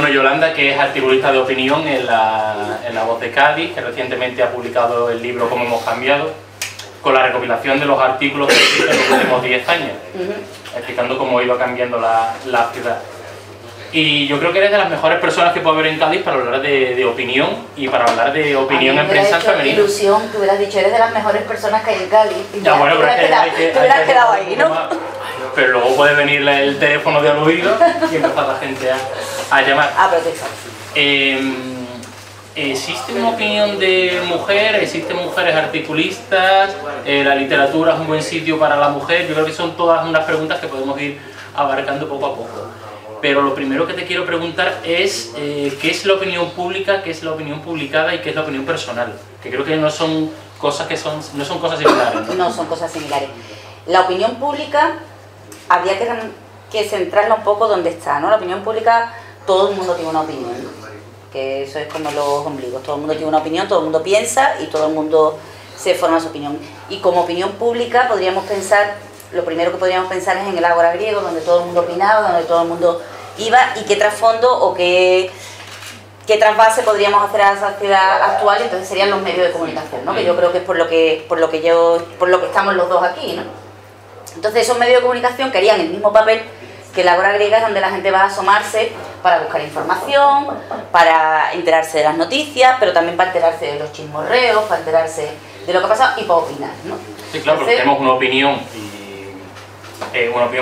Yolanda, que es articulista de opinión en la Voz de Cádiz, que recientemente ha publicado el libro Cómo hemos cambiado, con la recopilación de los artículos que existen en los últimos 10 años, explicando cómo iba cambiando la ciudad. Y yo creo que eres de las mejores personas que puede haber en Cádiz para hablar de opinión y para hablar de opinión en prensa femenina. Ilusión que hubieras dicho, eres de las mejores personas que hay en Cádiz. Ya, bueno, pero te hubieras quedado ahí, ¿no? Pero luego puede venir el teléfono de al oído y empezar la gente a llamar. Pero te sabes. ¿Existe una opinión de mujer? ¿Existen mujeres articulistas? ¿La literatura es un buen sitio para la mujer? Yo creo que son todas unas preguntas que podemos ir abarcando poco a poco. Pero lo primero que te quiero preguntar es ¿qué es la opinión pública, qué es la opinión publicada y qué es la opinión personal? Que creo que no son cosas similares, ¿no? No son cosas similares. La opinión pública habría que centrarla un poco donde está, ¿no? La opinión pública, todo el mundo tiene una opinión, ¿no? Que eso es como los ombligos, todo el mundo tiene una opinión, todo el mundo piensa y todo el mundo se forma su opinión. Y como opinión pública podríamos pensar, lo primero que podríamos pensar es en el ágora griego, donde todo el mundo opinaba, donde todo el mundo iba, y qué trasfondo o qué trasvase podríamos hacer a la sociedad actual. Entonces serían los medios de comunicación, ¿no? Que yo creo que es por lo que estamos los dos aquí, ¿no? Entonces esos medios de comunicación que harían el mismo papel que la ágora griega, es donde la gente va a asomarse para buscar información, para enterarse de las noticias, pero también para enterarse de los chismorreos, para enterarse de lo que ha pasado y para opinar, ¿no? Sí, claro, porque tenemos una opinión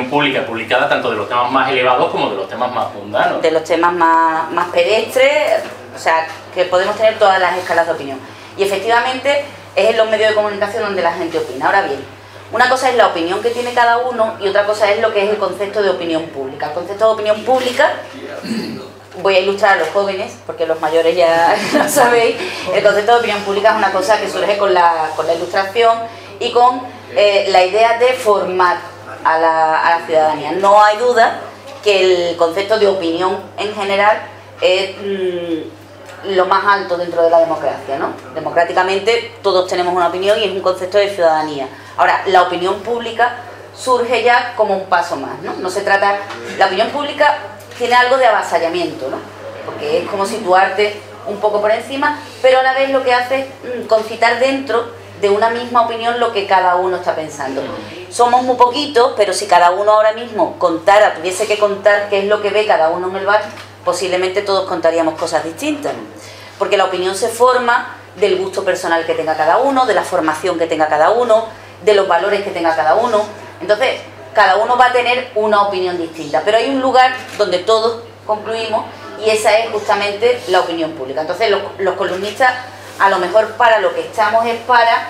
pública, publicada tanto de los temas más elevados como de los temas más mundanos. De los temas más pedestres, o sea, que podemos tener todas las escalas de opinión. Y efectivamente es en los medios de comunicación donde la gente opina. Ahora bien, una cosa es la opinión que tiene cada uno y otra cosa es lo que es el concepto de opinión pública. El concepto de opinión pública, voy a ilustrar a los jóvenes, porque los mayores ya lo sabéis, el concepto de opinión pública es una cosa que surge con la ilustración y con la idea de formar a la ciudadanía. No hay duda que el concepto de opinión en general es lo más alto dentro de la democracia, ¿no? Democráticamente todos tenemos una opinión y es un concepto de ciudadanía. Ahora, la opinión pública surge ya como un paso más, ¿no? No se trata... La opinión pública tiene algo de avasallamiento, ¿no? Porque es como situarte un poco por encima, pero a la vez lo que hace es concitar dentro de una misma opinión lo que cada uno está pensando. Somos muy poquitos, pero si cada uno ahora mismo tuviese que contar qué es lo que ve cada uno en el bar, posiblemente todos contaríamos cosas distintas. Porque la opinión se forma del gusto personal que tenga cada uno, de la formación que tenga cada uno, de los valores que tenga cada uno. Entonces, cada uno va a tener una opinión distinta, pero hay un lugar donde todos concluimos y esa es justamente la opinión pública. Entonces, los columnistas, a lo mejor para lo que estamos es para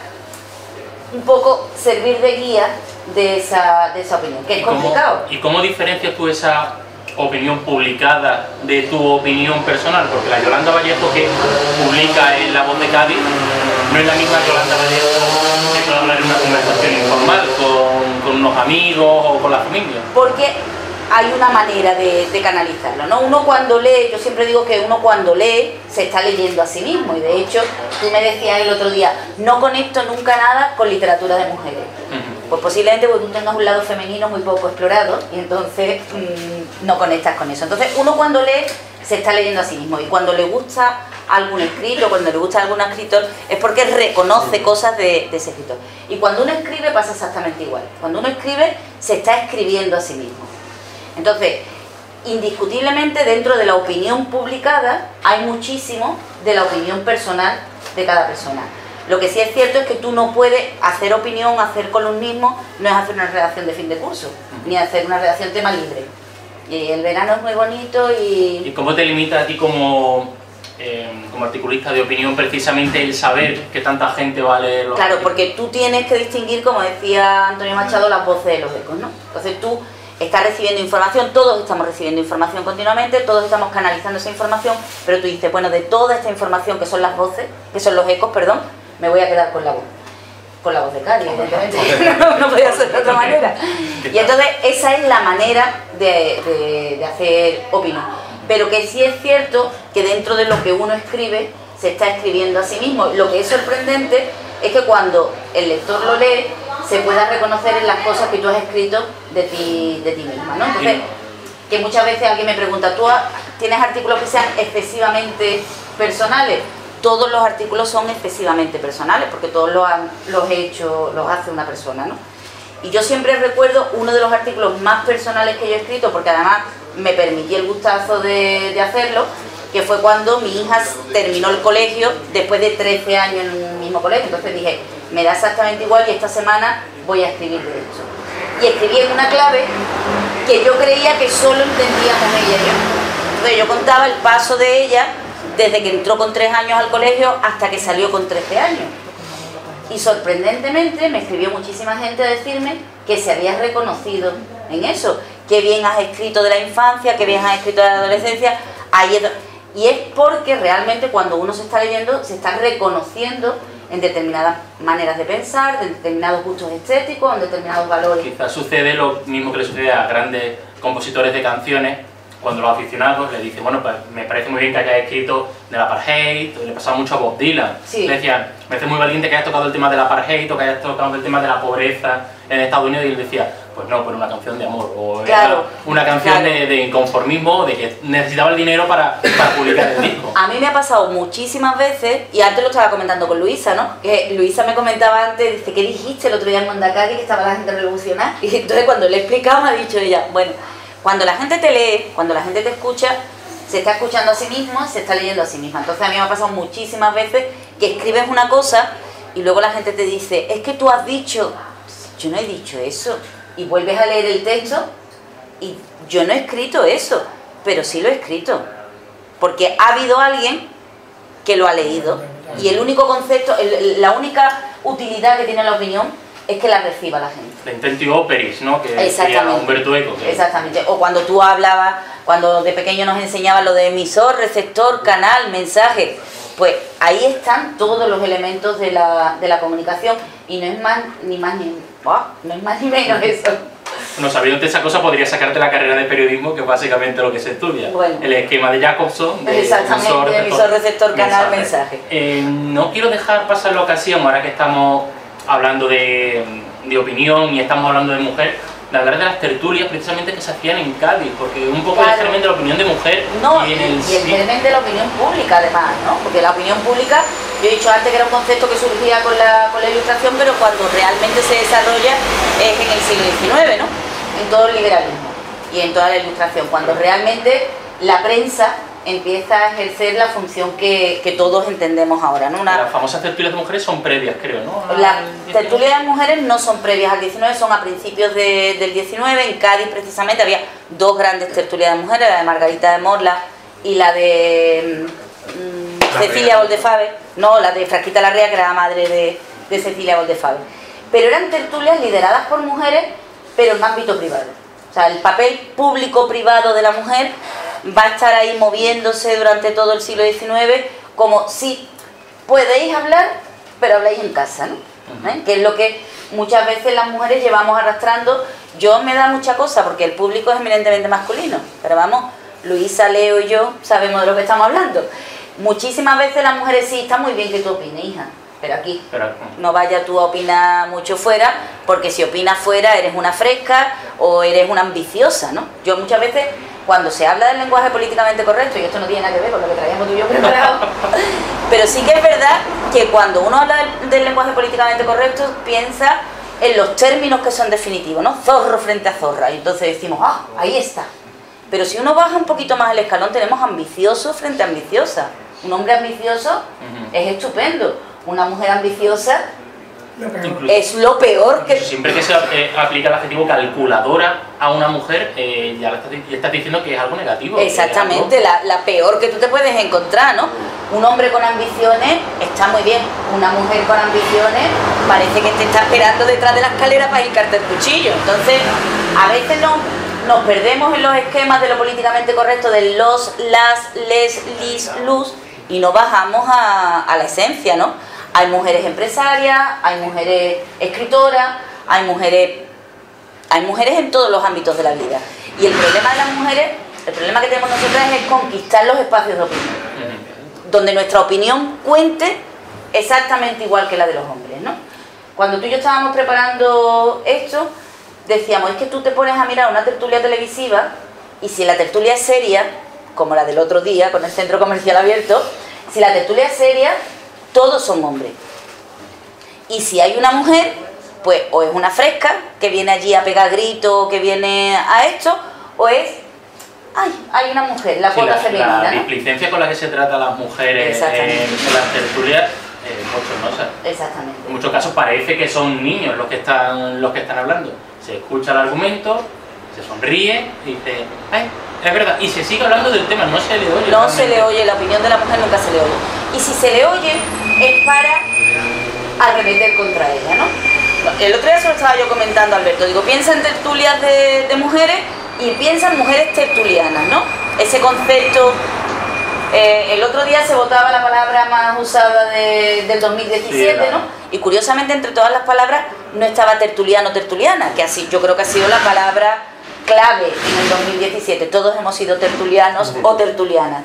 un poco servir de guía de esa opinión, que es complicado. ¿Y cómo diferencias tú esa opinión publicada de tu opinión personal? Porque la Yolanda Vallejo que publica en La Voz de Cádiz no es la misma Yolanda Vallejo que puede hablar en una conversación informal con unos amigos o con la familia. Porque hay una manera de canalizarlo, ¿no? Uno cuando lee, yo siempre digo que uno cuando lee se está leyendo a sí mismo, y de hecho tú me decías el otro día, no conecto nunca nada con literatura de mujeres. Pues posiblemente porque tú tengas un lado femenino muy poco explorado y entonces no conectas con eso. Entonces uno cuando lee se está leyendo a sí mismo, y cuando le gusta algún escrito, cuando le gusta algún escritor, es porque reconoce cosas de ese escritor. Y cuando uno escribe pasa exactamente igual. Cuando uno escribe se está escribiendo a sí mismo. Entonces, indiscutiblemente dentro de la opinión publicada hay muchísimo de la opinión personal de cada persona. Lo que sí es cierto es que tú no puedes hacer opinión, hacer columnismo, no es hacer una redacción de fin de curso, ni hacer una redacción tema libre. Y el verano es muy bonito y... ¿Y cómo te limita a ti como articulista de opinión precisamente el saber que tanta gente va a leer los Claro, artículos? porque tú tienes que distinguir, como decía Antonio Machado, las voces de los ecos, ¿no? Entonces tú estás recibiendo información, todos estamos recibiendo información continuamente, todos estamos canalizando esa información, pero tú dices, bueno, de toda esta información que son las voces, que son los ecos, perdón, me voy a quedar con la voz de Cádiz, evidentemente, no podía ser de otra manera. Y entonces esa es la manera de hacer opinión. Pero que sí es cierto que dentro de lo que uno escribe, se está escribiendo a sí mismo. Lo que es sorprendente es que cuando el lector lo lee, se pueda reconocer en las cosas que tú has escrito de ti misma, ¿no? Entonces, que muchas veces alguien me pregunta, ¿tú tienes artículos que sean excesivamente personales? Todos los artículos son excesivamente personales, porque todos los hace una persona, ¿no? Y yo siempre recuerdo uno de los artículos más personales que yo he escrito, porque además me permití el gustazo de hacerlo, que fue cuando mi hija terminó el colegio después de 13 años en un mismo colegio. Entonces dije, me da exactamente igual y esta semana voy a escribir de esto. Y escribí en una clave que yo creía que solo entendíamos ella y yo. Entonces yo contaba el paso de ella desde que entró con 3 años al colegio hasta que salió con 13 años. Y sorprendentemente me escribió muchísima gente a decirme que se había reconocido en eso. Qué bien has escrito de la infancia, qué bien has escrito de la adolescencia. Y es porque realmente cuando uno se está leyendo se está reconociendo en determinadas maneras de pensar, en determinados gustos estéticos, en determinados valores. Quizás sucede lo mismo que le sucede a grandes compositores de canciones, cuando los aficionados le dicen, bueno, pues me parece muy bien que hayas escrito del apartheid, le pasaba mucho a Bob Dylan. Sí. Le decían, me parece muy valiente que hayas tocado el tema del apartheid o que hayas tocado el tema de la pobreza en Estados Unidos, y él decía, pues no, una canción de amor, o claro, una canción claro. de inconformismo, de que necesitaba el dinero para publicar el disco. A mí me ha pasado muchísimas veces, y antes lo estaba comentando con Luisa, ¿no? Que Luisa me comentaba antes, dice, ¿qué dijiste el otro día en Mondacari que estaba la gente revolucionada? Y entonces cuando le he explicado me ha dicho ella, bueno, cuando la gente te lee, cuando la gente te escucha, se está escuchando a sí mismo, se está leyendo a sí misma. Entonces a mí me ha pasado muchísimas veces que escribes una cosa y luego la gente te dice, es que tú has dicho, yo no he dicho eso. Y vuelves a leer el texto y yo no he escrito eso, pero sí lo he escrito. Porque ha habido alguien que lo ha leído y el único concepto, la única utilidad que tiene la opinión es que la reciba la gente. La intentio operis, ¿no? Que decía Humberto Eco. Exactamente. O cuando tú hablabas, cuando de pequeño nos enseñaban lo de emisor, receptor, canal, mensaje, pues ahí están todos los elementos de la comunicación y no es más ni menos eso. Bueno, sabiendo esa cosa podría sacarte la carrera de periodismo, que es básicamente lo que se estudia. Bueno, el esquema de Jacobson, de emisor, receptor, canal, mensaje. No quiero dejar pasar la ocasión, ahora que estamos hablando de opinión y estamos hablando de mujer, de hablar de las tertulias precisamente que se hacían en Cádiz, porque un poco el germen de la opinión de mujer y el germen de la opinión pública además, ¿no? Porque la opinión pública, yo he dicho antes que era un concepto que surgía con la ilustración, pero cuando realmente se desarrolla es en el siglo XIX, ¿no? En todo el liberalismo y en toda la ilustración, cuando realmente la prensa empieza a ejercer la función que todos entendemos ahora, ¿no? Las famosas tertulias de mujeres son previas, creo, ¿no? Las tertulias de mujeres no son previas al 19, son a principios del 19. En Cádiz, precisamente, había 2 grandes tertulias de mujeres, la de Margarita de Morla y la de Cecilia Boldefave, no, la de Frasquita Larrea, que era la madre de Cecilia Boldefave. Pero eran tertulias lideradas por mujeres, pero en ámbito privado. O sea, el papel público-privado de la mujer va a estar ahí moviéndose durante todo el siglo XIX, como si podéis hablar, pero habláis en casa, ¿no? Que es lo que muchas veces las mujeres llevamos arrastrando. Yo me da mucha cosa porque el público es eminentemente masculino, pero vamos, Luisa, Leo y yo sabemos de lo que estamos hablando. Muchísimas veces las mujeres, sí, está muy bien que tú opines, hija, pero aquí no vaya tú a opinar mucho fuera, porque si opinas fuera eres una fresca o eres una ambiciosa, ¿no? Yo muchas veces, cuando se habla del lenguaje políticamente correcto, y esto no tiene nada que ver con lo que traíamos tú y yo preparado, pero sí que es verdad que cuando uno habla del lenguaje políticamente correcto, piensa en los términos que son definitivos, ¿no? Zorro frente a zorra, y entonces decimos, ah, ahí está. Pero si uno baja un poquito más el escalón, tenemos ambicioso frente a ambiciosa. Un hombre ambicioso es estupendo, una mujer ambiciosa es lo peor que... Siempre que se aplica el adjetivo calculadora a una mujer, ya le estás diciendo que es algo negativo. Exactamente, la peor que tú te puedes encontrar, ¿no? Un hombre con ambiciones está muy bien, una mujer con ambiciones parece que te está esperando detrás de la escalera para hincarte el cuchillo. Entonces, a veces nos perdemos en los esquemas de lo políticamente correcto, de los, las, les, lis, lus, y no bajamos a la esencia, ¿no? Hay mujeres empresarias, hay mujeres escritoras, hay mujeres en todos los ámbitos de la vida. Y el problema de las mujeres, el problema que tenemos nosotras es conquistar los espacios de opinión, donde nuestra opinión cuente exactamente igual que la de los hombres, ¿no? Cuando tú y yo estábamos preparando esto, decíamos, es que tú te pones a mirar una tertulia televisiva Y si la tertulia es seria, como la del otro día con el centro comercial abierto, si la tertulia es seria, todos son hombres. Y si hay una mujer, pues o es una fresca que viene allí a pegar gritos, que viene a esto, o es, ay, hay una mujer, la cuota femenina, la ¿no? displicencia con la que se trata a las mujeres en las tertulias es bochornosa. Exactamente. En muchos casos parece que son niños los que están hablando. Se escucha el argumento, se sonríe y dice, ay, es verdad, y se sigue hablando del tema, no se le oye. No se le oye, la opinión de la mujer nunca se le oye. Y si se le oye, es para arremeter contra ella, ¿no? El otro día se lo estaba yo comentando a Alberto, digo, piensa en tertulias de mujeres y piensa en mujeres tertulianas, ¿no? Ese concepto, el otro día se votaba la palabra más usada del 2017, sí, ¿no? Y curiosamente entre todas las palabras no estaba tertuliano, tertuliana, que así yo creo que ha sido la palabra clave en el 2017, todos hemos sido tertulianos o tertulianas.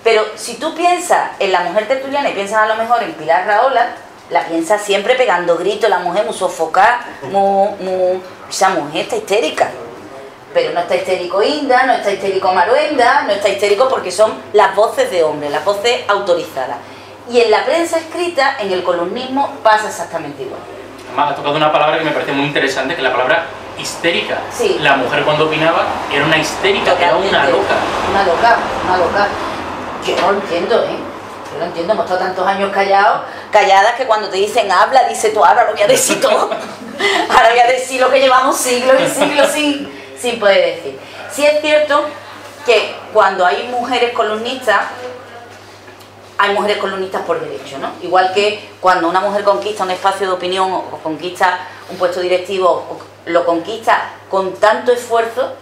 Pero si tú piensas en la mujer tertuliana y piensas a lo mejor en Pilar Rahola, la piensas siempre pegando gritos, la mujer muy sofocada, esa mujer está histérica. Pero no está histérico Inda, no está histérico Maruenda, no está histérico porque son las voces de hombres, las voces autorizadas. Y en la prensa escrita, en el columnismo, pasa exactamente igual. Además, ha tocado una palabra que me parece muy interesante, que es la palabra histérica. Sí. La mujer cuando opinaba era una histérica, totalmente. Era una loca. Una loca, una loca. Yo no lo entiendo, ¿eh? Yo no entiendo, hemos estado tantos años calladas que cuando te dicen habla, dice tú, ahora lo voy a decir todo. Ahora voy a decir lo que llevamos siglos y siglos sin poder decir. Sí es cierto que cuando hay mujeres columnistas por derecho, ¿no? Igual que cuando una mujer conquista un espacio de opinión o conquista un puesto directivo, lo conquista con tanto esfuerzo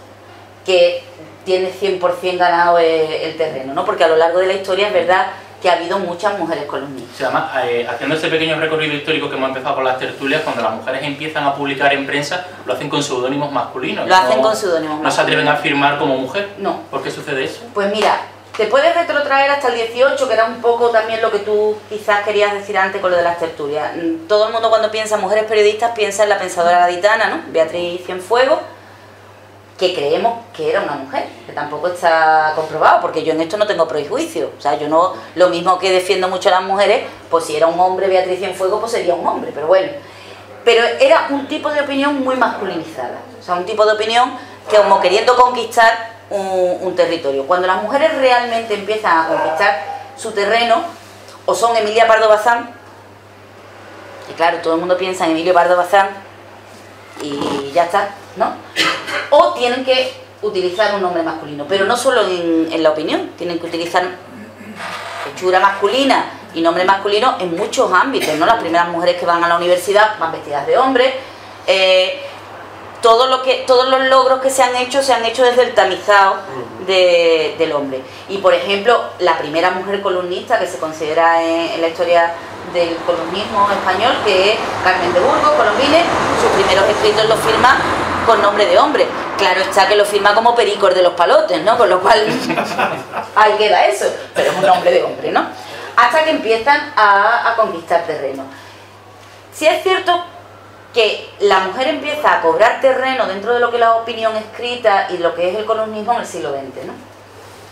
que tiene 100% ganado el terreno, ¿no? Porque a lo largo de la historia es verdad que ha habido muchas mujeres columnistas. Se llama, haciendo ese pequeño recorrido histórico que hemos empezado con las tertulias, cuando las mujeres empiezan a publicar en prensa, lo hacen con seudónimos masculinos. Lo hacen con seudónimos masculinos. ¿No se atreven a firmar como mujer? No. ¿Por qué sucede eso? Pues mira, te puedes retrotraer hasta el 18, que era un poco también lo que tú quizás querías decir antes con lo de las tertulias. Todo el mundo cuando piensa en mujeres periodistas piensa en la pensadora gaditana, ¿no? Beatriz Cienfuegos, que creemos que era una mujer, que tampoco está comprobado, porque yo en esto no tengo prejuicio. O sea, yo no, lo mismo que defiendo mucho a las mujeres, pues si era un hombre Beatriz Cienfuegos, pues sería un hombre, pero bueno. Pero era un tipo de opinión muy masculinizada, o sea, un tipo de opinión que como queriendo conquistar un territorio. Cuando las mujeres realmente empiezan a conquistar su terreno, o son Emilia Pardo Bazán, y claro, todo el mundo piensa en Emilio Pardo Bazán, y ya está, ¿no? O tienen que utilizar un nombre masculino, pero no solo en la opinión, tienen que utilizar hechura masculina y nombre masculino en muchos ámbitos, ¿no? Las primeras mujeres que van a la universidad van vestidas de hombre, todos los logros que se han hecho desde el tamizado del hombre. Y por ejemplo, la primera mujer columnista que se considera en la historia del columnismo español, que es Carmen de Burgos, Colombines, sus primeros escritos los firma con nombre de hombre. Claro está que lo firma como Pericor de los Palotes, ¿no? Con lo cual ahí queda eso, pero es un nombre de hombre, ¿no? Hasta que empiezan a conquistar terreno. Sí es cierto que la mujer empieza a cobrar terreno dentro de lo que es la opinión escrita y lo que es el columnismo en el siglo XX, ¿no?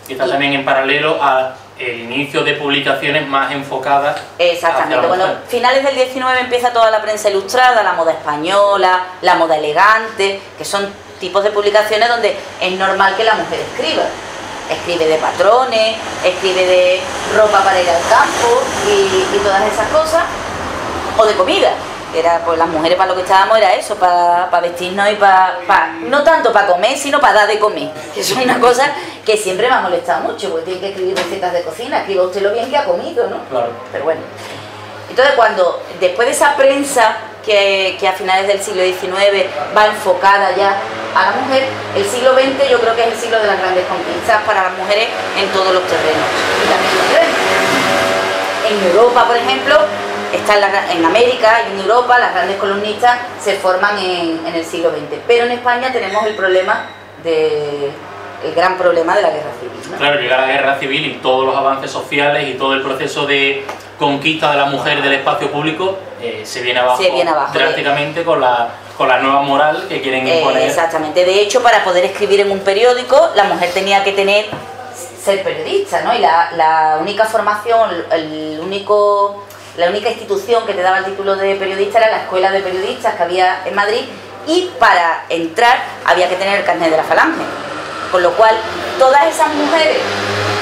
Quizás también en paralelo al inicio de publicaciones más enfocadas. Exactamente, bueno, finales del 19 empieza toda la prensa ilustrada, la moda española, la moda elegante, que son tipos de publicaciones donde es normal que la mujer escriba. Escribe de patrones, escribe de ropa para ir al campo y todas esas cosas, o de comida. Era, pues las mujeres para lo que estábamos era eso, para vestirnos y no tanto para comer, sino para dar de comer, que es una cosa que siempre me ha molestado mucho, porque tiene que escribir recetas de cocina, escriba usted lo bien que ha comido, ¿no? Claro. Pero bueno, entonces después de esa prensa que a finales del siglo XIX va enfocada ya a la mujer, el siglo XX yo creo que es el siglo de las grandes conquistas para las mujeres en todos los terrenos, y también los en Europa, por ejemplo, en América y en Europa las grandes columnistas se forman en el siglo XX, pero en España tenemos el gran problema de la guerra civil, ¿no? Claro, llega la guerra civil y todos los avances sociales y todo el proceso de conquista de la mujer del espacio público se viene abajo drásticamente con con la nueva moral que quieren imponer. Exactamente. De hecho, para poder escribir en un periódico, la mujer tenía que ser periodista, ¿no? Y la única formación, la única institución que te daba el título de periodista era la Escuela de Periodistas que había en Madrid, y para entrar había que tener el carnet de la Falange. Con lo cual, todas esas mujeres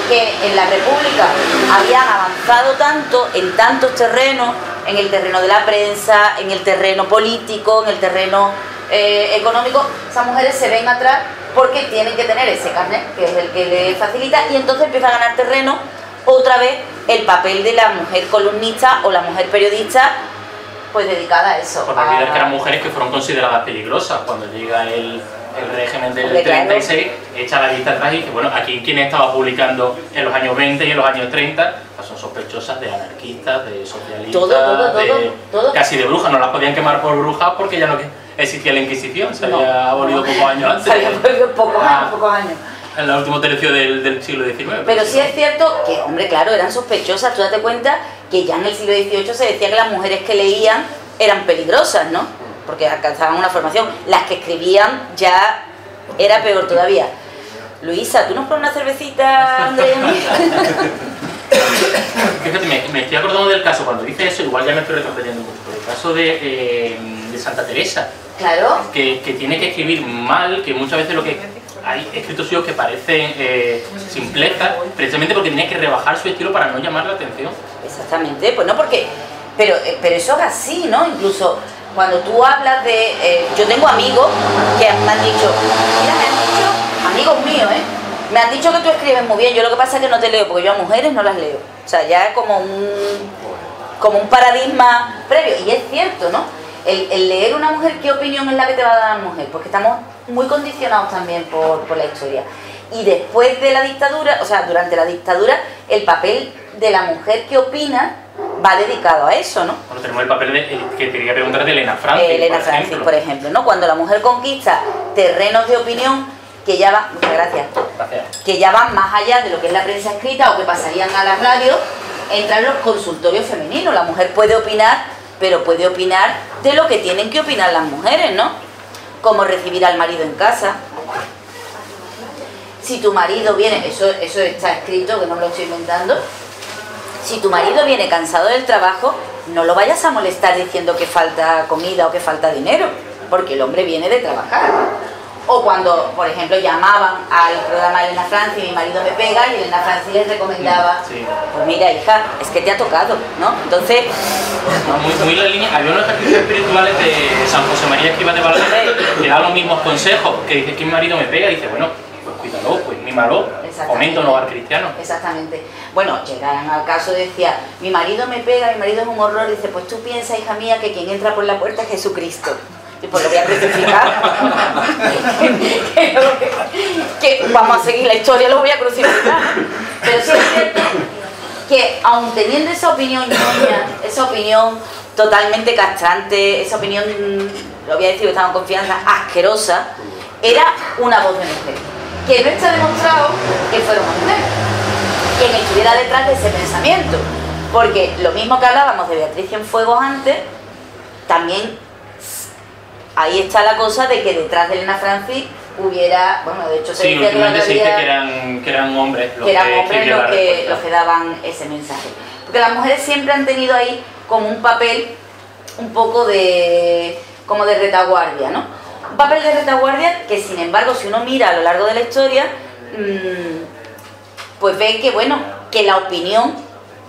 que en la República habían avanzado tanto en tantos terrenos, en el terreno de la prensa, en el terreno político, en el terreno económico, esas mujeres se ven atrás porque tienen que tener ese carnet, que es el que les facilita, y entonces empieza a ganar terreno otra vez el papel de la mujer columnista o la mujer periodista, pues dedicada a eso. Por no olvidar que eran mujeres que fueron consideradas peligrosas cuando llega el régimen del 36, echa la vista atrás y dice, bueno, aquí quien estaba publicando en los años 20 y en los años 30, pues son sospechosas de anarquistas, de socialistas, todo. Casi de brujas, no las podían quemar por brujas porque ya no existía la Inquisición, se había abolido pocos años antes. Se había abolido pocos años. En el último tercio del siglo XIX. Pero sí es cierto que, hombre, claro, eran sospechosas. Tú date cuenta que ya en el siglo XVIII se decía que las mujeres que leían eran peligrosas, ¿no? Porque alcanzaban una formación. Las que escribían ya era peor todavía. Luisa, ¿tú nos pones una cervecita, Andrea? Fíjate, me estoy acordando del caso, cuando dice eso, igual ya me estoy retrocediendo un poco, el caso de Santa Teresa. Claro. Que tiene que escribir mal, que muchas veces lo que... Hay escritos suyos que parecen simplezas, precisamente porque tenía que rebajar su estilo para no llamar la atención. Exactamente, pues no porque... Pero eso es así, ¿no? Incluso cuando tú hablas de... yo tengo amigos que me han dicho, mira, me han dicho, amigos míos, me han dicho que tú escribes muy bien, yo lo que pasa es que no te leo, porque yo a mujeres no las leo. O sea, ya es como un paradigma previo, y es cierto, ¿no? El leer una mujer, ¿qué opinión es la que te va a dar la mujer? Porque estamos muy condicionados también por la historia. Y después de la dictadura, o sea, durante la dictadura, el papel de la mujer que opina va dedicado a eso, ¿no? Bueno, tenemos el papel que te quería preguntar de Elena Francis, Elena Francis, por ejemplo, ¿no? Cuando la mujer conquista terrenos de opinión que ya van, muchas gracias, que ya van más allá de lo que es la prensa escrita o que pasarían a las radios, entran los consultorios femeninos. La mujer puede opinar, pero puede opinar de lo que tienen que opinar las mujeres, ¿no? Como recibir al marido en casa. Si tu marido viene, eso está escrito, que no me lo estoy inventando. Si tu marido viene cansado del trabajo, no lo vayas a molestar diciendo que falta comida o que falta dinero, porque el hombre viene de trabajar. O cuando, por ejemplo, llamaban al programa de Elena Francis, mi marido me pega, y Elena Francis les recomendaba, pues mira, hija, es que te ha tocado, ¿no? Entonces... No, muy la línea. Había unos ejercicios espirituales de San José María Escrivá de Valverde que dan los mismos consejos, que dice que mi marido me pega, y dice, bueno, pues cuídalo, pues mímalo, fomenta un hogar cristiano. Exactamente. Bueno, llegaron al caso, decía, mi marido me pega, mi marido es un horror, dice, pues tú piensa, hija mía, que quien entra por la puerta es Jesucristo. Y pues lo voy a crucificar. que vamos a seguir la historia, lo voy a crucificar. Pero sí es cierto que aun teniendo esa opinión ñoña, esa opinión totalmente castrante, esa opinión, lo voy a decir que estaba en confianza, asquerosa, era una voz de mujer. Que no está demostrado que fuera una mujer quien estuviera detrás de ese pensamiento. Porque lo mismo que hablábamos de Beatriz Cienfuegos antes, también ahí está la cosa de que detrás de Elena Francis hubiera, bueno, de hecho se dice que eran hombres los que daban ese mensaje. Porque las mujeres siempre han tenido ahí como un papel un poco como de retaguardia, ¿no? Un papel de retaguardia que, sin embargo, si uno mira a lo largo de la historia, pues ve que, bueno, que la opinión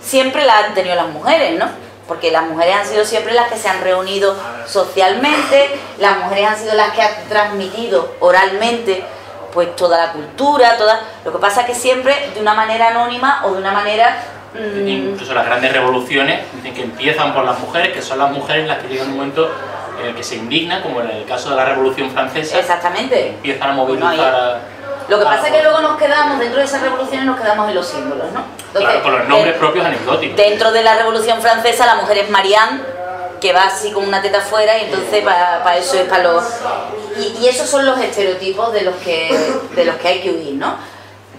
siempre la han tenido las mujeres, ¿no? Porque las mujeres han sido siempre las que se han reunido socialmente, las mujeres han sido las que han transmitido oralmente pues toda la cultura, lo que pasa es que siempre de una manera anónima o de una manera... Incluso las grandes revoluciones dicen que empiezan por las mujeres, que son las mujeres las que llegan a un momento en el que se indignan, como en el caso de la Revolución Francesa. Exactamente. Empiezan a movilizar Lo que pasa es que luego nos quedamos, dentro de esas revoluciones nos quedamos en los símbolos, ¿no? Entonces, claro, con los nombres propios anecdóticos. Dentro de la Revolución Francesa la mujer es Marianne, que va así con una teta afuera, y entonces para eso es para los... Y esos son los estereotipos de los que hay que huir, ¿no?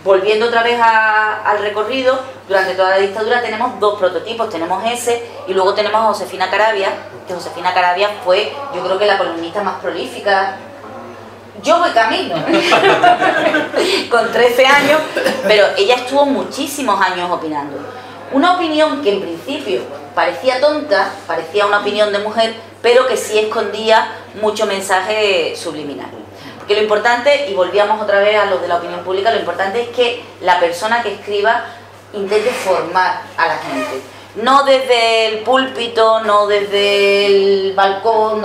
volviendo otra vez al recorrido, durante toda la dictadura tenemos dos prototipos, tenemos ese y luego tenemos a Josefina Caravia, que Josefina Caravia fue, yo creo que la columnista más prolífica. Yo voy camino, con 13 años, pero ella estuvo muchísimos años opinando. Una opinión que en principio parecía tonta, parecía una opinión de mujer, pero que sí escondía mucho mensaje subliminal. Porque lo importante, y volvíamos otra vez a lo de la opinión pública, lo importante es que la persona que escriba intente formar a la gente. No desde el púlpito, no desde el balcón,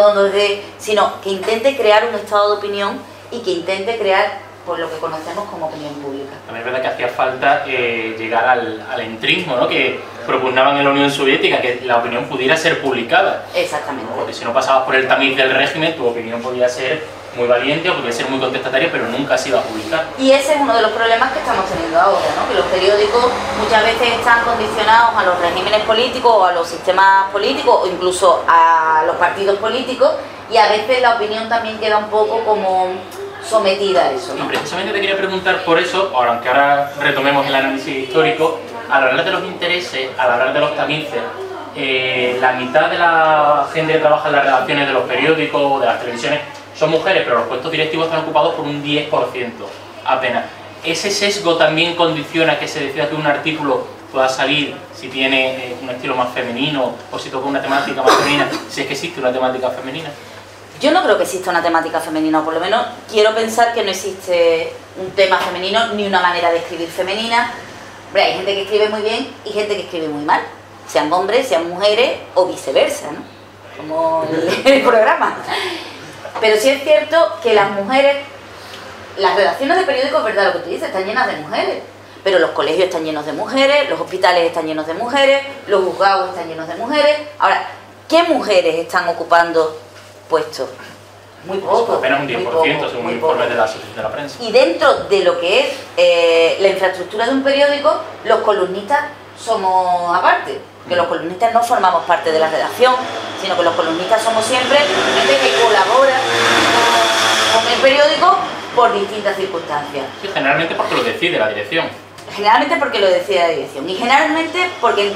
sino que intente crear un estado de opinión y que intente crear pues, lo que conocemos como opinión pública. También es verdad que hacía falta llegar al entrismo, ¿no? Que propugnaban en la Unión Soviética, que la opinión pudiera ser publicada. Exactamente. Porque si no pasabas por el tamiz del régimen, tu opinión podía ser muy valiente o podía ser muy contestataria, pero nunca se iba a publicar. Y ese es uno de los problemas que estamos teniendo ahora, ¿no? Que los periódicos muchas veces están condicionados a los regímenes políticos o a los sistemas políticos o incluso a los partidos políticos, y a veces la opinión también queda un poco como sometida a eso, ¿no? Y precisamente te quería preguntar por eso, aunque ahora retomemos el análisis histórico, al hablar de los intereses, al hablar de los tamices, la mitad de la gente que trabaja en las redacciones de los periódicos o de las televisiones son mujeres, pero los puestos directivos están ocupados por un 10% apenas. ¿Ese sesgo también condiciona que se decida que un artículo pueda salir si tiene un estilo más femenino o si toca una temática más femenina, si es que existe una temática femenina? Yo no creo que exista una temática femenina, o por lo menos quiero pensar que no existe un tema femenino ni una manera de escribir femenina. Hombre, hay gente que escribe muy bien y gente que escribe muy mal, sean hombres, sean mujeres o viceversa, ¿no? Como el programa. Pero sí es cierto que las mujeres, las redacciones de periódicos, es verdad lo que tú dices, están llenas de mujeres, pero los colegios están llenos de mujeres, los hospitales están llenos de mujeres, los juzgados están llenos de mujeres. Ahora, ¿qué mujeres están ocupando puestos? Muy poco. Apenas un 10%, según el informe de la Asociación de la Prensa. Y dentro de lo que es la infraestructura de un periódico, los columnistas somos aparte. Que los columnistas no formamos parte de la redacción, sino que los columnistas somos siempre gente que colabora con el periódico por distintas circunstancias. Sí, generalmente porque lo decide la dirección. Generalmente porque lo decide la dirección y generalmente porque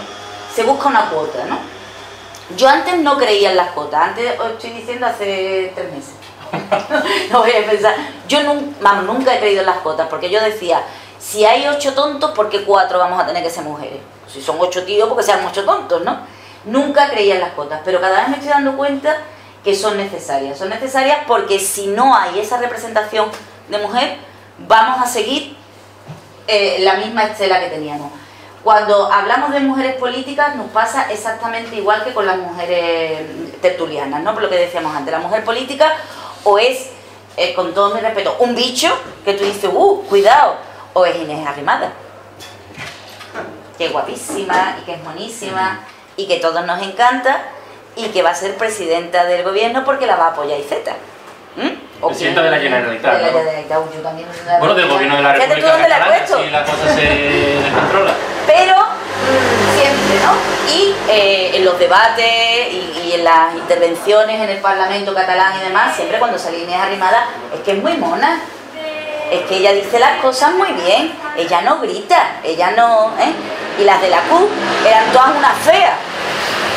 se busca una cuota, ¿no? Yo antes no creía en las cuotas, antes os estoy diciendo hace 3 meses. No voy a pensar. Yo nunca he creído en las cuotas, porque yo decía, si hay 8 tontos, ¿por qué 4 vamos a tener que ser mujeres? Si son 8 tíos, porque sean 8 tontos, ¿no? Nunca creía en las cuotas, pero cada vez me estoy dando cuenta que son necesarias. Son necesarias porque si no hay esa representación de mujer, vamos a seguir la misma estela que teníamos. Cuando hablamos de mujeres políticas nos pasa exactamente igual que con las mujeres tertulianas, ¿no? Por lo que decíamos antes, la mujer política o es, con todo mi respeto, un bicho que tú dices, cuidado, o es Inés Arrimada, que es guapísima y que es monísima y que a todos nos encanta y que va a ser presidenta del gobierno porque la va a apoyar Iceta. Presidenta de la Generalitat, de la ¿no? Generalitat, yo también. Bueno, del gobierno de la República Catalana, si la cosa se descontrola. Pero siempre, ¿no? Y en los debates y en las intervenciones en el Parlamento catalán y demás, siempre cuando sale Inés Arrimada, es que es muy mona. Es que ella dice las cosas muy bien, ella no grita, ella no... Y las de la CUP eran todas unas feas.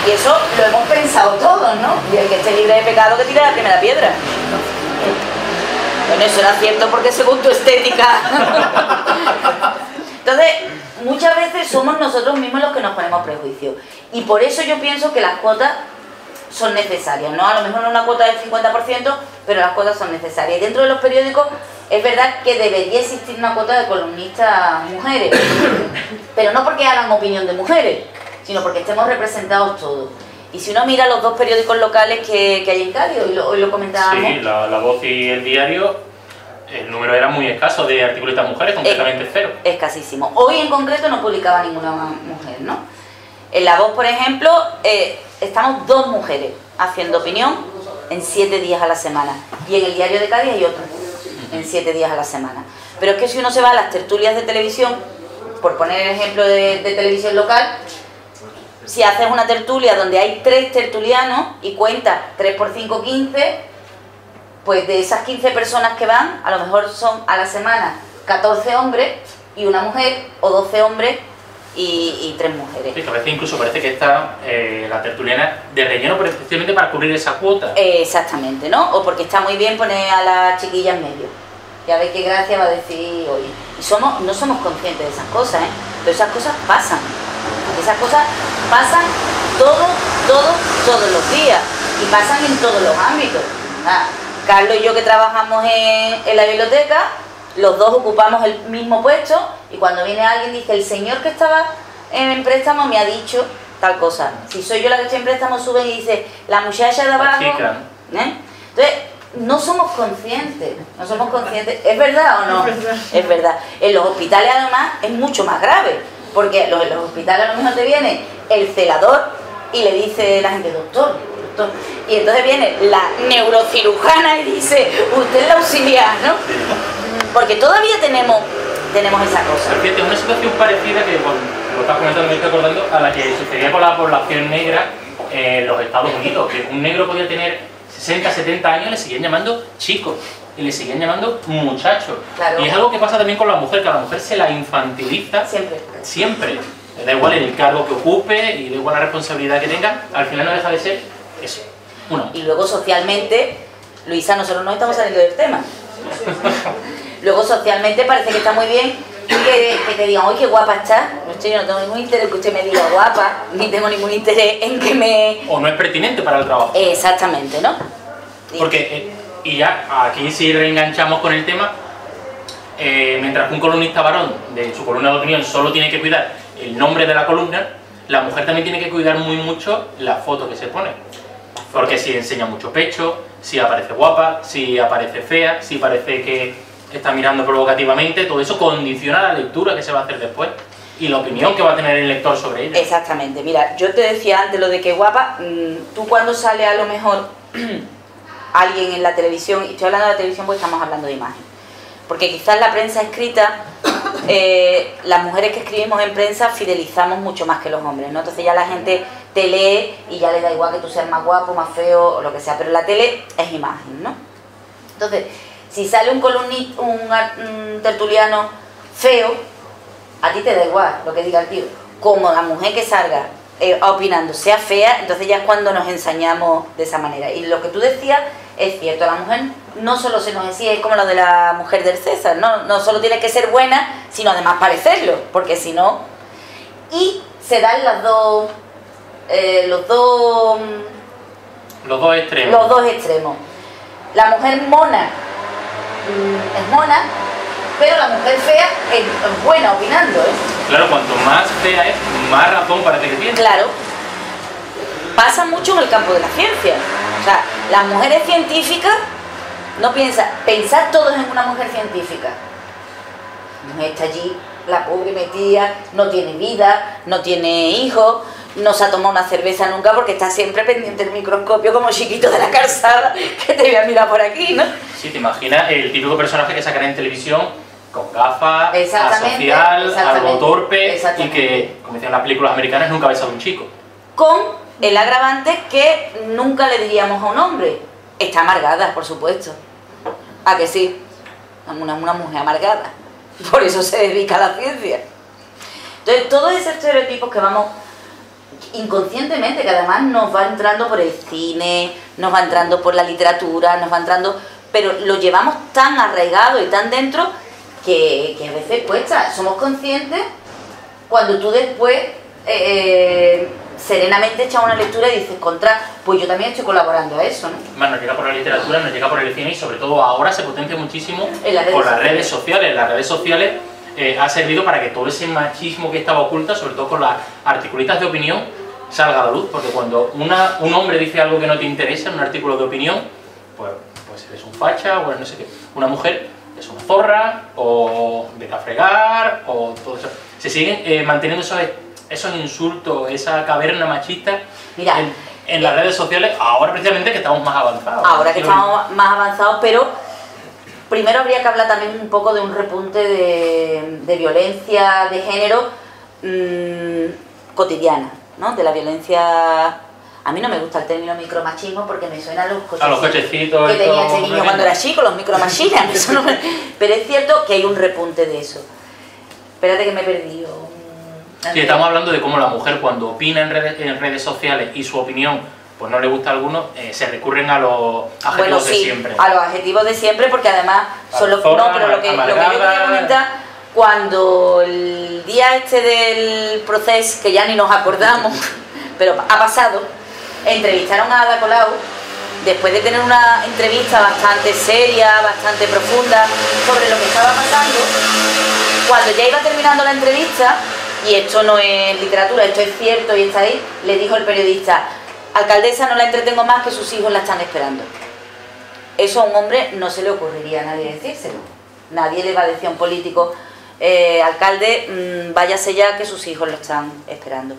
Y eso lo hemos pensado todos, ¿no? Y el que esté libre de pecado que tire la primera piedra. Bueno, eso era cierto porque según tu estética. Entonces, muchas veces somos nosotros mismos los que nos ponemos prejuicios. Y por eso yo pienso que las cuotas son necesarias, ¿no? A lo mejor no una cuota del 50%, pero las cuotas son necesarias. Y dentro de los periódicos es verdad que debería existir una cuota de columnistas mujeres, pero no porque hagan opinión de mujeres, sino porque estemos representados todos. Y si uno mira los 2 periódicos locales que hay en Cádiz, hoy lo comentábamos. Sí, la Voz y El Diario, el número era muy escaso de articulistas mujeres, concretamente 0. Escasísimo. Hoy en concreto no publicaba ninguna mujer, ¿no? En La Voz, por ejemplo, estamos 2 mujeres haciendo opinión en 7 días a la semana. Y en El Diario de Cádiz hay otro, en 7 días a la semana. Pero es que si uno se va a las tertulias de televisión, por poner el ejemplo de televisión local, si haces una tertulia donde hay 3 tertulianos y cuentas 3 por 5, 15, pues de esas 15 personas que van, a lo mejor son a la semana 14 hombres y una mujer, o 12 hombres y 3 mujeres. Sí, que a veces incluso parece que está la tertuliana de relleno, pero especialmente para cubrir esa cuota. Exactamente, ¿no? O porque está muy bien poner a la chiquilla en medio. Ya veis qué gracia va a decir hoy. Y no somos conscientes de esas cosas, ¿eh? Pero esas cosas pasan. Esas cosas pasan todos los días. Y pasan en todos los ámbitos. Carlos y yo, que trabajamos en la biblioteca, los dos ocupamos el mismo puesto, y cuando viene alguien dice: el señor que estaba en préstamo me ha dicho tal cosa. Si soy yo la que estoy en préstamo, suben y dice: la muchacha de abajo. Entonces, no somos conscientes. ¿Es verdad o no? Es verdad. En los hospitales, además, es mucho más grave, porque en los hospitales a lo mejor te viene el celador y le dice la gente: doctor, y entonces viene la neurocirujana y dice: usted es la auxiliar, ¿no? Porque todavía tenemos esa cosa. Pero fíjate, una situación parecida que, bueno, lo estás comentando, me estoy acordando, a la que sucedía con la población negra en los Estados Unidos, que un negro podía tener 60, 70 años y le seguían llamando chico, y le seguían llamando muchacho. Claro. Y es algo que pasa también con la mujer, que a la mujer se la infantiliza siempre. Da igual el cargo que ocupe y da igual la responsabilidad que tenga, al final no deja de ser eso, Y luego socialmente, Luisa, nosotros no estamos saliendo del tema. Luego socialmente parece que está muy bien que te digan: ¡ay, qué guapa estás! Yo no tengo ningún interés en que usted me diga guapa, ni tengo ningún interés en que me... O no es pertinente para el trabajo. Exactamente, ¿no? Porque, y ya, aquí sí reenganchamos con el tema, mientras que un columnista varón de su columna de opinión solo tiene que cuidar el nombre de la columna, la mujer también tiene que cuidar muy mucho la foto que se pone. Porque si enseña mucho pecho, si aparece guapa, si aparece fea, si parece que está mirando provocativamente, todo eso condiciona la lectura que se va a hacer después y la opinión que va a tener el lector sobre ella. Exactamente. Mira, yo te decía antes lo de que guapa, tú cuando sale a lo mejor alguien en la televisión, y estoy hablando de la televisión porque estamos hablando de imagen, porque quizás la prensa escrita, las mujeres que escribimos en prensa fidelizamos mucho más que los hombres, ¿no? Entonces ya la gente te lee y ya le da igual que tú seas más guapo, más feo o lo que sea, pero la tele es imagen, ¿no? Entonces, si sale un columnista, un tertuliano feo, a ti te da igual lo que diga el tío. Como la mujer que salga opinando sea fea, entonces ya es cuando nos ensañamos de esa manera. Y lo que tú decías es cierto, la mujer no solo se nos exige, es como lo de la mujer del César, no solo tiene que ser buena, sino además parecerlo, porque si no... Y se dan los dos extremos. Los dos extremos. La mujer mona es mona, pero la mujer fea es buena opinando, ¿eh? Claro, cuanto más fea es, más razón parece que tiene. Claro. Pasa mucho en el campo de la ciencia. O sea, las mujeres científicas no pensad todos en una mujer científica. La mujer está allí, la pobre metida, no tiene vida, no tiene hijos, no se ha tomado una cerveza nunca porque está siempre pendiente del microscopio como chiquito de la calzada, que te voy a mirar por aquí, ¿no? Sí, te imaginas el típico personaje que sacan en televisión con gafas, asocial, algo torpe y que, como decían las películas americanas, nunca ha besado a un chico. Con el agravante que nunca le diríamos a un hombre: está amargada, por supuesto. ¿A que sí? Una mujer amargada. Por eso se dedica a la ciencia. Entonces, todos esos estereotipos que vamos inconscientemente, que además nos va entrando por el cine, nos va entrando por la literatura, nos va entrando, pero lo llevamos tan arraigado y tan dentro que a veces cuesta. Somos conscientes cuando tú después serenamente echas una lectura y dices: pues yo también estoy colaborando a eso, ¿no? Más nos llega por la literatura, nos llega por el cine y sobre todo ahora se potencia muchísimo con las redes sociales. Las redes sociales ha servido para que todo ese machismo que estaba oculto, sobre todo con las articulistas de opinión, salga a la luz, porque cuando un hombre dice algo que no te interesa en un artículo de opinión, pues eres un facha o no sé qué. Una mujer es una zorra o vete a fregar o todo eso. Se siguen manteniendo esos insultos, esa caverna machista. Mira, en las redes sociales, ahora precisamente que estamos más avanzados. Ahora que estamos más avanzados, pero primero habría que hablar también un poco de un repunte de violencia de género cotidiana, ¿no? De la violencia... A mí no me gusta el término micromachismo porque me suena a los cochecitos que tenía este niño cuando era chico, los micromachismos. Pero es cierto que hay un repunte de eso. Espérate que me he perdido. Sí, estamos hablando de cómo la mujer cuando opina en redes sociales y su opinión pues no le gusta a algunos, se recurren a los adjetivos de siempre. A los adjetivos de siempre, porque además son los... Zorra, No, pero lo que yo quería comentar, cuando el día este del proceso, que ya ni nos acordamos, pero ha pasado, entrevistaron a Ada Colau, después de tener una entrevista bastante seria, bastante profunda, sobre lo que estaba pasando, cuando ya iba terminando la entrevista, y esto no es literatura, esto es cierto y está ahí, le dijo el periodista: alcaldesa, no la entretengo más, que sus hijos la están esperando. Eso a un hombre no se le ocurriría a nadie decírselo. Nadie le va a decir a un político: alcalde, váyase ya, que sus hijos lo están esperando.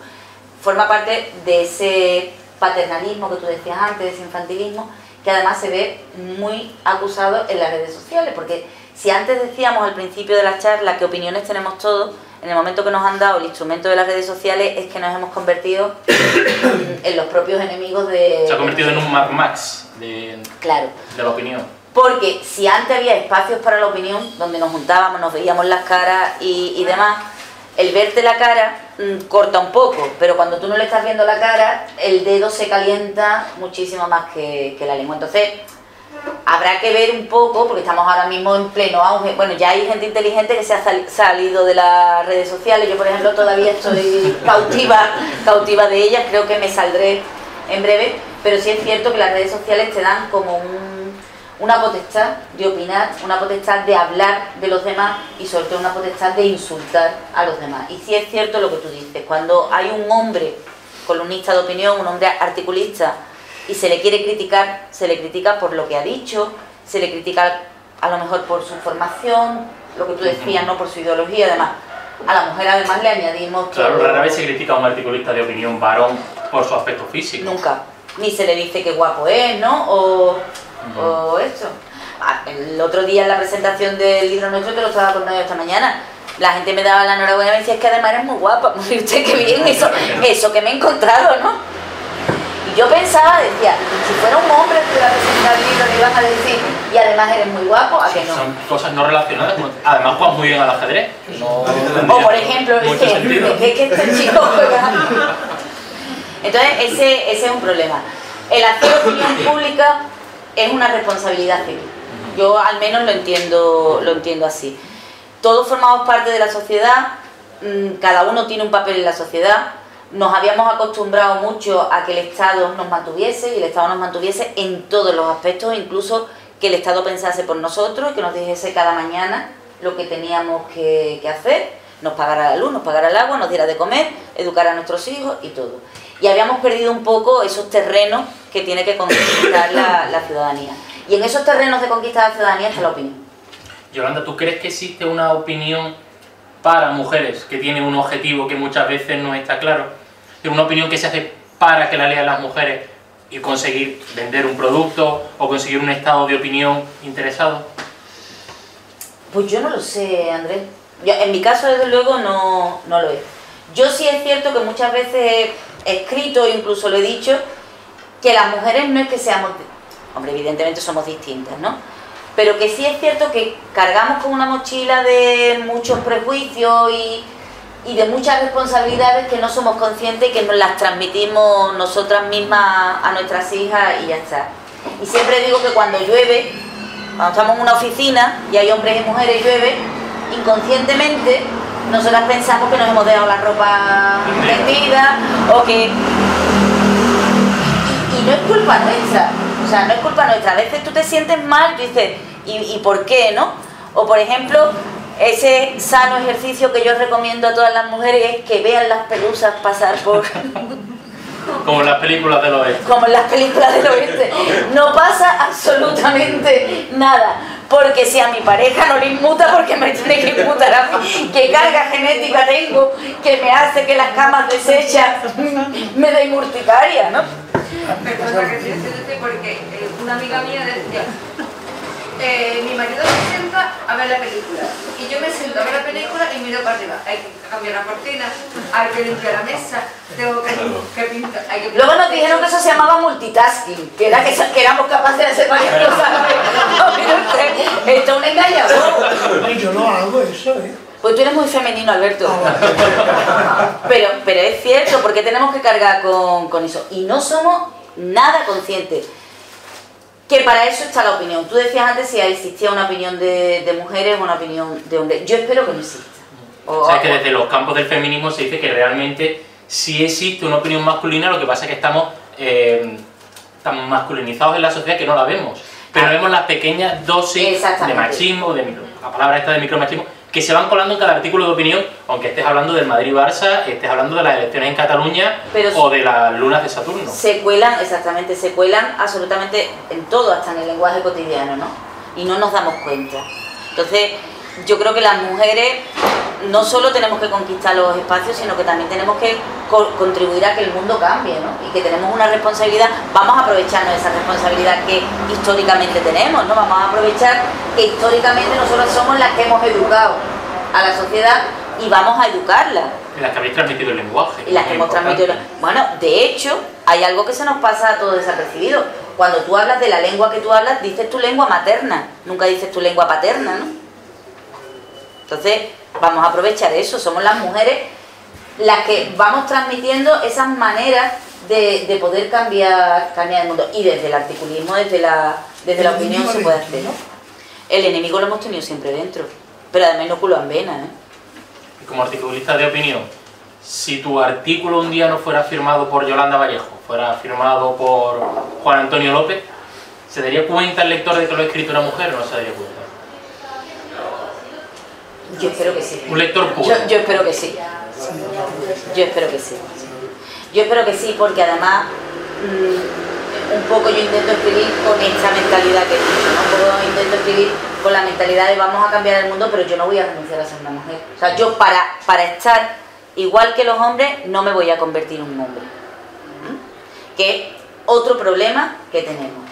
Forma parte de ese paternalismo que tú decías antes, de ese infantilismo, que además se ve muy acusado en las redes sociales, porque si antes decíamos al principio de la charla que opiniones tenemos todos, en el momento que nos han dado el instrumento de las redes sociales es que nos hemos convertido en los propios enemigos de... Se ha convertido en un Mad Max de la opinión. Porque si antes había espacios para la opinión, donde nos juntábamos, nos veíamos las caras y demás, el verte la cara corta un poco, pero cuando tú no le estás viendo la cara, el dedo se calienta muchísimo más que la lengua. Entonces, habrá que ver un poco, porque estamos ahora mismo en pleno auge. Bueno, ya hay gente inteligente que se ha salido de las redes sociales. Yo, por ejemplo, todavía estoy cautiva de ellas, creo que me saldré en breve, pero sí es cierto que las redes sociales te dan como una potestad de opinar, una potestad de hablar de los demás y sobre todo una potestad de insultar a los demás. Y sí es cierto lo que tú dices, cuando hay un hombre columnista de opinión, un hombre articulista, y se le quiere criticar, se le critica por lo que ha dicho, se le critica a lo mejor por su formación, lo que tú decías, no por su ideología. Además, a la mujer además le añadimos que... Claro, rara vez se critica a un articulista de opinión varón por su aspecto físico. Nunca. Ni se le dice que guapo es, ¿no? O eso. El otro día en la presentación del libro nuestro, que lo estaba contando esta mañana, la gente me daba la enhorabuena y me decía: es que además eres muy guapa. Y usted, qué bien, eso que me he encontrado, ¿no? Y yo pensaba, decía, si fuera un hombre que iba a presentar el libro, le iban a decir: y además eres muy guapo, ¿a que no? Son cosas no relacionadas. Además juegas muy bien al ajedrez. No, o por ejemplo, es que este chico juega. Entonces ese es un problema. El hacer opinión pública es una responsabilidad civil. Yo al menos lo entiendo así. Todos formamos parte de la sociedad, cada uno tiene un papel en la sociedad. Nos habíamos acostumbrado mucho a que el Estado nos mantuviese, y el Estado nos mantuviese en todos los aspectos, incluso que el Estado pensase por nosotros y que nos dijese cada mañana lo que teníamos que hacer, nos pagara la luz, nos pagara el agua, nos diera de comer, educar a nuestros hijos y todo. Y habíamos perdido un poco esos terrenos que tiene que conquistar la ciudadanía. Y en esos terrenos de conquista de la ciudadanía está la opinión. Yolanda, ¿tú crees que existe una opinión para mujeres que tiene un objetivo que muchas veces no está claro? Una opinión que se hace para que la lean las mujeres y conseguir vender un producto o conseguir un estado de opinión interesado. Pues yo no lo sé, Andrés. En mi caso, desde luego, no lo es. Yo sí es cierto que muchas veces he escrito, incluso lo he dicho, que las mujeres no es que seamos... Hombre, evidentemente somos distintas, ¿no? Pero que sí es cierto que cargamos con una mochila de muchos prejuicios y de muchas responsabilidades que no somos conscientes y que nos las transmitimos nosotras mismas a nuestras hijas y ya está. Y siempre digo que cuando llueve, cuando estamos en una oficina y hay hombres y mujeres y llueve, inconscientemente nosotras pensamos que nos hemos dejado la ropa tendida o que... Y no es culpa nuestra, o sea, no es culpa nuestra. A veces tú te sientes mal y dices, ¿y por qué, no? O por ejemplo... Ese sano ejercicio que yo recomiendo a todas las mujeres es que vean las pelusas pasar por... Como en las películas del oeste. Como en las películas del oeste. No pasa absolutamente nada. Porque si a mi pareja no le inmuta, porque me tiene que inmutar a mí. ¿Qué carga genética tengo que me hace que las camas deshechas me den urticaria, no? Perdona que te porque una amiga mía decía... mi marido se sienta a ver la película y yo me siento a ver la película y miro para arriba. Hay que cambiar la cortina, hay que limpiar la mesa, tengo que pintar, hay que pintar. Luego nos dijeron que eso se llamaba multitasking, que era que éramos capaces de hacer varias cosas. No, mire usted, esto es un engañador. Yo no hago eso, Pues tú eres muy femenino, Alberto. Pero es cierto, porque tenemos que cargar con eso. Y no somos nada conscientes. Que para eso está la opinión. Tú decías antes si existía una opinión de mujeres o una opinión de hombres. Yo espero que no exista. O sea, es que desde los campos del feminismo se dice que realmente sí existe una opinión masculina, lo que pasa es que estamos tan masculinizados en la sociedad que no la vemos. Pero vemos las pequeñas dosis de machismo, la palabra esta de micromachismo, que se van colando en cada artículo de opinión, aunque estés hablando del Madrid-Barça, estés hablando de las elecciones en Cataluña o de las lunas de Saturno. Se cuelan, exactamente, se cuelan absolutamente en todo, hasta en el lenguaje cotidiano, ¿no? Y no nos damos cuenta. Entonces, yo creo que las mujeres no solo tenemos que conquistar los espacios, sino que también tenemos que contribuir a que el mundo cambie, ¿no? Y que tenemos una responsabilidad, vamos a aprovecharnos de esa responsabilidad que históricamente tenemos, ¿no? Vamos a aprovechar que históricamente nosotros somos las que hemos educado a la sociedad y vamos a educarla. Y las que habéis transmitido el lenguaje. Y las que hemos transmitido. Bueno, de hecho, hay algo que se nos pasa a todo desapercibido. Cuando tú hablas de la lengua que tú hablas, dices tu lengua materna, nunca dices tu lengua paterna, ¿no? Entonces, vamos a aprovechar eso, somos las mujeres las que vamos transmitiendo esas maneras de poder cambiar el mundo. Y desde el articulismo, desde la opinión se puede hacer, ¿no? El enemigo lo hemos tenido siempre dentro, pero además no culo en vena, ¿eh? Y como articulista de opinión, si tu artículo un día no fuera firmado por Yolanda Vallejo, fuera firmado por Juan Antonio López, ¿se daría cuenta el lector de que lo ha escrito una mujer o no se daría cuenta? Yo espero que sí. Un lector puro. Yo espero que sí. Yo espero que sí. Yo espero que sí, porque además un poco yo intento escribir con esta mentalidad que he dicho, ¿no? Un poco intento escribir con la mentalidad de vamos a cambiar el mundo, pero yo no voy a renunciar a ser una mujer. O sea, yo para estar igual que los hombres no me voy a convertir en un hombre. Que es otro problema que tenemos.